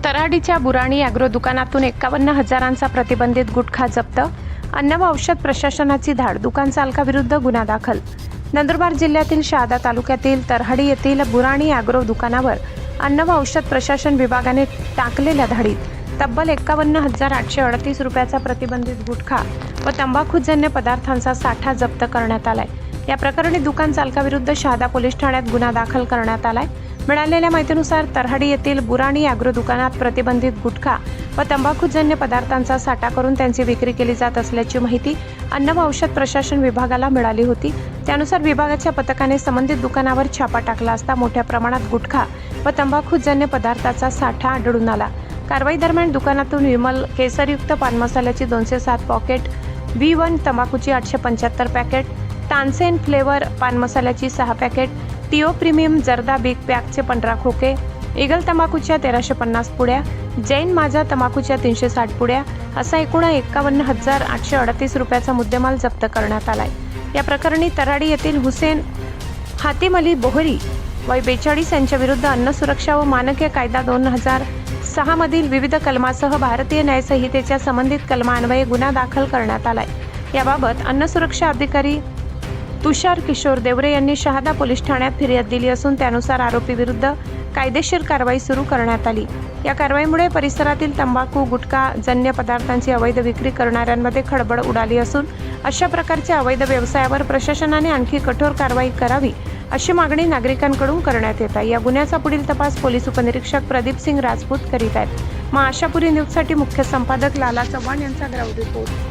तराडीच्या Burani agro दुकानातून 51,000चा प्रतिबंधित गुटखा जप्त. अन्न व औषध प्रशासनाची धाड. दुकान चालकाविरुद्ध गुन्हा दाखल. नंदुरबार जिल्ह्यातील शहादा तालुक्यातील तराडी येथील बुराणी ॲग्रो दुकानावर अन्न व औषध प्रशासन विभागाने टाकलेल्या धाडीत तब्बल 51,838 रुपयाचा प्रतिबंधित गुटखा व तंबाखूजन्य पदार्थांचा साठा जप्त करण्यात आलाय. या प्रकरणी दुकान चालकाविरुद्ध शहादा पोलीस ठाण्यात गुन्हा दाखल करण्यात आलाय. मिळालेल्या माहितीनुसार तराडी येथील बुराणी ॲग्रो दुकानात प्रतिबंधित गुटखा व तंबाखूजन्य पदार्थांचा साठा करून त्यांची विक्री केली जात असल्याची माहिती अन्न व औषध प्रशासन विभागाला मिळाली होती. त्यानुसार विभागाच्या पथकाने संबंधित दुकानावर छापा टाकला असता मोठ्या प्रमाणात गुटखा व तंबाखूजन्य पदार्थाचा साठा आढळून आला. कारवाई दरम्यान दुकानातून विमल केसरयुक्त पान मसाल्याची 207 पॉकेट, V1 तंबाखूची 875 पॅकेट, तानसेन फ्लेवर पान मसाल्याची 6 पॅकेट, टिओ प्रीमियम जर्दा बिग पॅकचे 15 खोके, ईगल तंबाखूच्या 1350 पुड्या, जैन माझा तंबाखूच्या 360 पुड्या असा एकूण 51,838 रुपयाचा मुद्देमाल जप्त करण्यात आलाय. या प्रकरणी तराडी येथील हुसेन हातिम अली बोहरी वय 42 यांच्या विरुद्ध अन्न सुरक्षा व मानके कायदा 2006 मधील विविध कलमासह भारतीय न्याय संहितेच्या संबंधित कलमान्वये गुन्हा दाखल करण्यात आलाय. याबाबत अन्न सुरक्षा अधिकारी तुषार किशोर देवरे यांनी शहादा पोलीस ठाण्यात फिर्याद दिली असून त्यानुसार आरोपी विरुद्ध कायदेशीर कारवाई सुरू करण्यात आली. या कारवाईमुळे परिसरातील तंबाखू गुटखा जन्य पदार्थांची अवैध विक्री करणाऱ्यांमध्ये खळबळ उडाली असून अशा प्रकारच्या अवैध व्यवसायावर प्रशासनाने आणखी कठोर कारवाई करावी अशी मागणी नागरिकांकडून करण्यात येत आहे. या गुन्ह्याचा पुढील तपास पोलीस उपनिरीक्षक प्रदीप सिंग राजपूत करीत आहेत. आशापुरी न्यूजसाठी मुख्य संपादक लाला चव्हाण यांचा ग्राउंड रिपोर्ट.